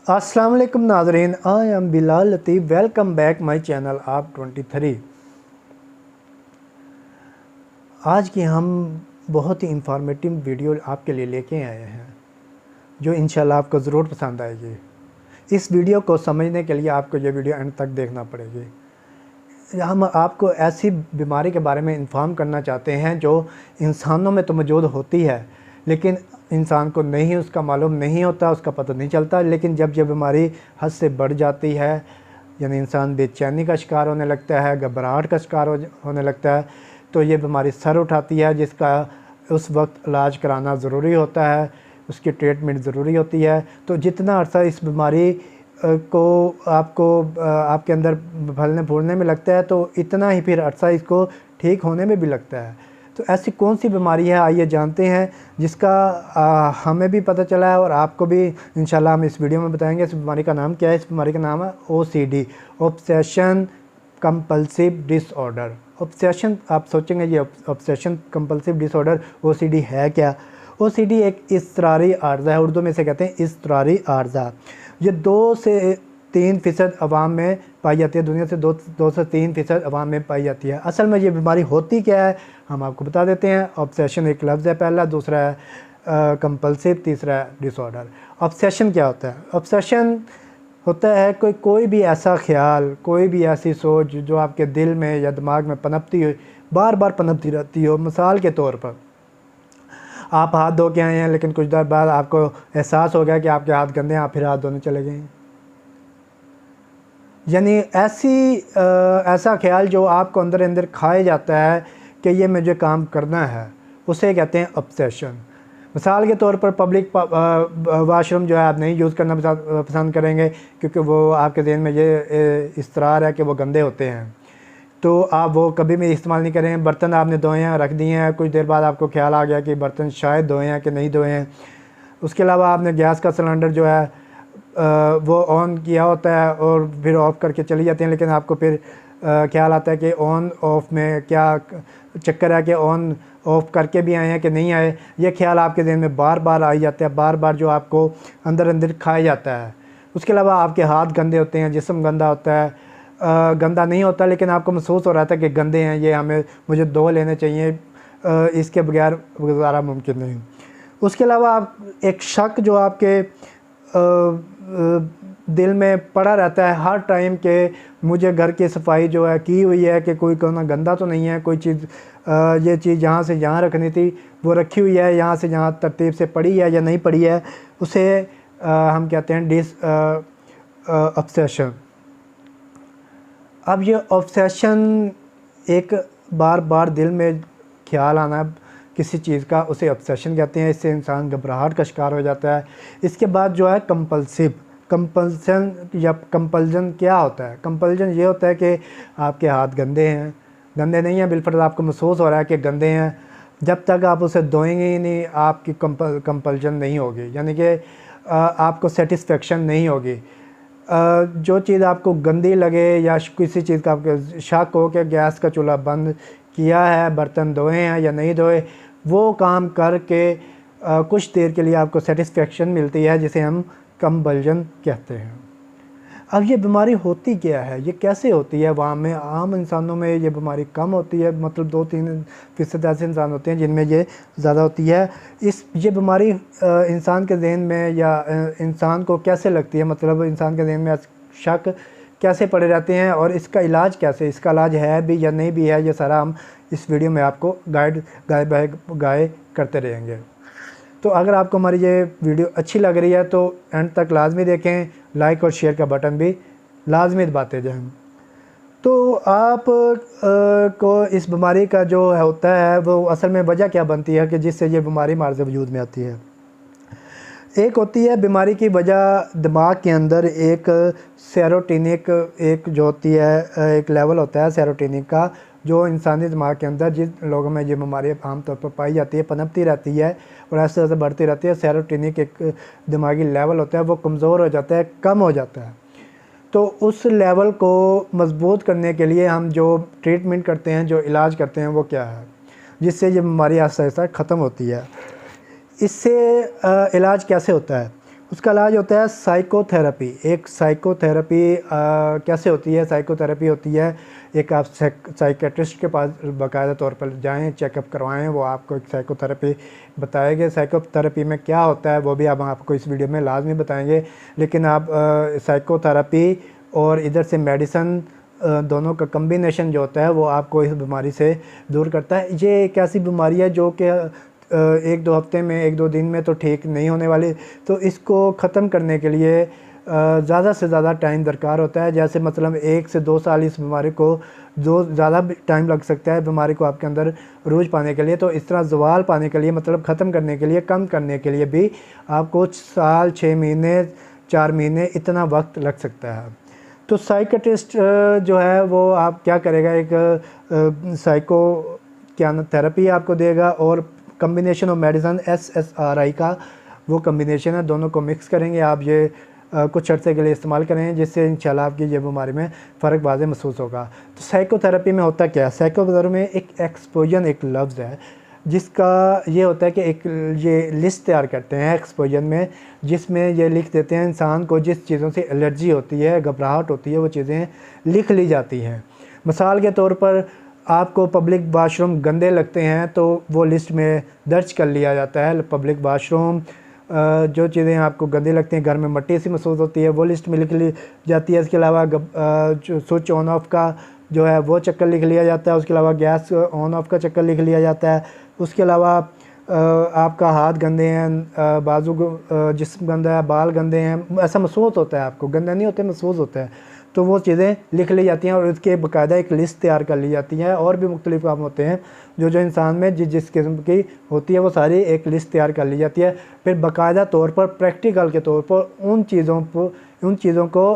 अस्सलाम वालेकुम नाज़रीन, I am Bilal Latif. Welcome back my channel आप 23। आज की हम बहुत ही इंफॉर्मेटिव वीडियो आपके लिए लेके आए हैं जो इंशाल्लाह आपको ज़रूर पसंद आएगी। इस वीडियो को समझने के लिए आपको ये वीडियो एंड तक देखना पड़ेगी। हम आपको ऐसी बीमारी के बारे में इन्फॉर्म करना चाहते हैं जो इंसानों में तो मौजूद होती है, लेकिन इंसान को नहीं उसका मालूम नहीं होता, उसका पता नहीं चलता। लेकिन जब ये बीमारी हद से बढ़ जाती है, यानी इंसान बेचैनी का शिकार होने लगता है, घबराहट का शिकार होने लगता है, तो ये बीमारी सर उठाती है, जिसका उस वक्त इलाज कराना ज़रूरी होता है, उसकी ट्रीटमेंट ज़रूरी होती है। तो जितना अर्सा इस बीमारी को आपके अंदर फलने फूलने में लगता है, तो इतना ही फिर अर्सा इसको ठीक होने में भी लगता है। तो ऐसी कौन सी बीमारी है, आइए जानते हैं, जिसका हमें भी पता चला है और आपको भी इंशाल्लाह हम इस वीडियो में बताएंगे। इस बीमारी का नाम क्या है? इस बीमारी का नाम है OCD, obsession compulsive disorder. Obsession, आप सोचेंगे ये ऑब्सेशन कंपल्सिव डिसऑर्डर OCD है क्या? OCD एक इज़्तिरारी आर्ज़ा है, उर्दू में से कहते हैं इज़्तिरारी आर्ज़ा। ये 2 से 3% अवाम में पाई जाती है, दुनिया से 2 से 3% अवाम में पाई जाती है। असल में ये बीमारी होती क्या है हम आपको बता देते हैं। ऑब्सेशन एक लफ्ज़ है पहला, दूसरा है कंपल्सिव, तीसरा है डिसऑर्डर। ऑब्सेशन क्या होता है? ऑब्सेशन होता है कोई भी ऐसा ख्याल, कोई भी ऐसी सोच जो आपके दिल में या दिमाग में पनपती हो, बार बार पनपती रहती हो। मिसाल के तौर पर आप हाथ धो के आए हैं, लेकिन कुछ देर बाद आपको एहसास हो गया कि आपके हाथ गंदे हैं, आप फिर हाथ धोने चले गए हैं। यानी ऐसा ख्याल जो आपको अंदर अंदर खाए जाता है कि ये मुझे काम करना है, उसे कहते हैं ऑब्सेशन। मिसाल के तौर पर पब्लिक वाशरूम जो है आप नहीं यूज़ करना पसंद करेंगे, क्योंकि वो आपके ज़हन में ये इसरार है कि वो गंदे होते हैं, तो आप वो कभी भी इस्तेमाल नहीं करें। बर्तन आपने धोए हैं, रख दिए हैं, कुछ देर बाद आपको ख्याल आ गया कि बर्तन शायद धोए हैं कि नहीं धोए हैं। उसके अलावा आपने गैस का सिलेंडर जो है वो ऑन किया होता है और फिर ऑफ़ करके चली जाती हैं, लेकिन आपको फिर ख्याल आता है कि ऑन ऑफ़ में क्या चक्कर है, कि ऑन ऑफ़ करके भी आए हैं कि नहीं आए। ये ख्याल आपके ज़हन में बार बार आ जाता है, बार बार, जो आपको अंदर अंदर खाया जाता है। उसके अलावा आपके हाथ गंदे होते हैं, जिस्म गंदा होता है, गंदा नहीं होता, लेकिन आपको महसूस हो रहा था कि गंदे हैं, ये मुझे धो लेने चाहिए, इसके बगैर गुजारा मुमकिन नहीं। उसके अलावा आप एक शक जो आपके दिल में पड़ा रहता है हर टाइम के मुझे घर की सफाई जो है की हुई है कि कोई कोना गंदा तो नहीं है, कोई चीज़ ये चीज़ यहाँ से यहाँ रखनी थी वो रखी हुई है, यहाँ से यहाँ तरतीब से पड़ी है या नहीं पड़ी है, उसे हम कहते हैं ऑब्सेशन। अब ये ऑब्सेशन एक बार बार दिल में ख्याल आना किसी चीज़ का, उसे ऑब्सेशन कहते हैं। इससे इंसान घबराहट का शिकार हो जाता है। इसके बाद जो है कंपल्सिव, कंपल्सन या कंपल्जन क्या होता है? कंपल्जन ये होता है कि आपके हाथ गंदे हैं, गंदे नहीं हैं, बिलफर्ज आपको महसूस हो रहा है कि गंदे हैं, जब तक आप उसे धोएंगे ही नहीं आपकी कंपल्जन नहीं होगी, यानी कि आपको सेटिस्फेक्शन नहीं होगी। जो चीज़ आपको गंदी लगे या किसी चीज़ का आपको शक हो कि गैस का चूल्हा बंद किया है, बर्तन धोए हैं या नहीं धोए, वो काम करके कुछ देर के लिए आपको सेटिस्फेक्शन मिलती है, जिसे हम कंपल्जन कहते हैं। अब ये बीमारी होती क्या है, ये कैसे होती है? वहाँ में आम इंसानों में ये बीमारी कम होती है, मतलब 2-3% ऐसे इंसान होते हैं जिनमें ये ज़्यादा होती है। ये बीमारी इंसान के ज़हन में या इंसान को कैसे लगती है, मतलब इंसान के ज़हन में शक कैसे पड़े रहते हैं और इसका इलाज कैसे, इसका इलाज है भी या नहीं भी है, ये सारा हम इस वीडियो में आपको गाय करते रहेंगे। तो अगर आपको हमारी ये वीडियो अच्छी लग रही है तो एंड तक लाजमी देखें, लाइक और शेयर का बटन भी लाजमी दबाते जाएं। तो आप को इस बीमारी का जो होता है वो असल में वजह क्या बनती है कि जिससे ये बीमारी हमारे वजूद में आती है? एक होती है बीमारी की वजह दिमाग के अंदर एक सेरोटोनिक एक जो होती है एक लेवल होता है सेरोटोनिक का, जो इंसानी दिमाग के अंदर जिन लोगों में ये बीमारी आमतौर पर पाई जाती है, पनपती रहती है और ऐसे ऐसे बढ़ती रहती है। सेरोटोनिक एक दिमागी लेवल होता है, वो कमज़ोर हो जाता है, कम हो जाता है। तो उस लेवल को मजबूत करने के लिए हम जो ट्रीटमेंट करते हैं, जो इलाज करते हैं, वो क्या है, जिससे ये बीमारी आहिस्ता आहिस्ता ख़त्म होती है। इससे इलाज कैसे होता है? उसका इलाज होता है साइकोथेरेपी। एक साइकोथेरेपी कैसे होती है? साइकोथेरेपी होती है एक आप साइकेट्रिस्ट के पास बाकायदा तौर पर जाएं, चेकअप करवाएं, वो आपको एक साइकोथेरेपी बताएंगे। साइकोथेरेपी में क्या होता है वो भी अब आपको इस वीडियो में लाजमी बताएंगे। लेकिन आप साइकोथेरेपी और इधर से मेडिसन दोनों का कम्बिनेशन जो होता है वो आपको इस बीमारी से दूर करता है। ये एक ऐसी बीमारी है जो कि एक दो हफ्ते में, एक दो दिन में तो ठीक नहीं होने वाली। तो इसको ख़त्म करने के लिए ज़्यादा से ज़्यादा टाइम दरकार होता है। जैसे मतलब 1 से 2 साल इस बीमारी को जो ज़्यादा टाइम लग सकता है बीमारी को आपके अंदर रूज पाने के लिए। तो इस तरह ज़वाल पाने के लिए, मतलब ख़त्म करने के लिए, कम करने के लिए भी आपको साल, 6 महीने, 4 महीने इतना वक्त लग सकता है। तो साइकेट्रिस्ट जो है वो आप क्या करेगा, एक साइको क्या थेरेपी आपको देगा और कम्बिनेशन ऑफ मेडिसन SSRI का वो कम्बिनेशन है, दोनों को मिक्स करेंगे आप। ये कुछ अर्से के लिए इस्तेमाल करें जिससे इंशाल्लाह आपकी ये बीमारी में फ़र्क वाज़े महसूस होगा। तो साइकोथेरेपी में होता क्या है? साइकोथेरेपी में एक एक्सपोजन एक लफ्ज़ है जिसका ये होता है कि एक ये लिस्ट तैयार करते हैं एक्सपोजन में, जिसमें ये लिख देते हैं इंसान को जिस चीज़ों से एलर्जी होती है, घबराहट होती है, वो चीज़ें लिख ली जाती हैं। मिसाल के तौर पर आपको पब्लिक वाशरूम गंदे लगते हैं तो वो लिस्ट में दर्ज कर लिया जाता है। पब्लिक वाशरूम जो चीज़ें आपको गंदी लगती हैं, घर में मट्टी सी महसूस होती है, वो लिस्ट में लिख ली जाती है। इसके अलावा जो स्विच ऑन ऑफ का जो है वो चक्कर लिख लिया जाता है। उसके अलावा गैस ऑन ऑफ का चक्कर लिख लिया जाता है। उसके अलावा आपका हाथ गंदे हैं, बाजू जिस्म गंदा है, बाल गंदे हैं, ऐसा महसूस होता है आपको, गंदा नहीं होते, महसूस होता है। तो वो चीज़ें लिख ली जाती हैं और उसके बाकायदा एक लिस्ट तैयार कर ली जाती है। और भी मुख्तलिफ काम होते हैं जो जो इंसान में जिस किस्म की होती है वो सारी एक लिस्ट तैयार कर ली जाती है। फिर बाकायदा तौर पर प्रैक्टिकल के तौर पर उन चीज़ों को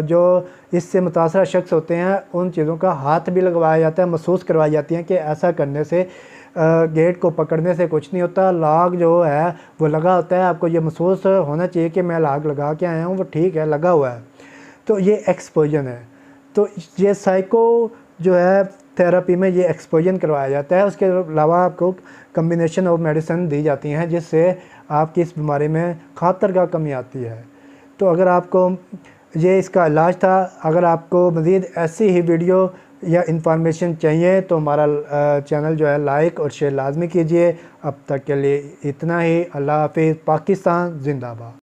जो इससे मुतासर शख्स होते हैं उन चीज़ों का हाथ भी लगवाया जाता है, महसूस करवाई जाती हैं कि ऐसा करने से गेट को पकड़ने से कुछ नहीं होता। लाग जो है वो लगा होता है, आपको ये महसूस होना चाहिए कि मैं लाग लगा के आया हूँ, वो ठीक है, लगा हुआ है। तो ये एक्सपोजन है। तो ये साइको जो है थेरेपी में ये एक्सपोजन करवाया जाता है। उसके अलावा आपको कम्बिनेशन ऑफ मेडिसिन दी जाती हैं जिससे आपकी इस बीमारी में खातरगाह कमी आती है। तो अगर आपको ये इसका इलाज था। अगर आपको मज़ीद ऐसी ही वीडियो या इंफॉर्मेशन चाहिए तो हमारा चैनल जो है लाइक और शेयर लाजमी कीजिए। अब तक के लिए इतना ही। अल्लाह हाफिज़। पाकिस्तान जिंदाबाद।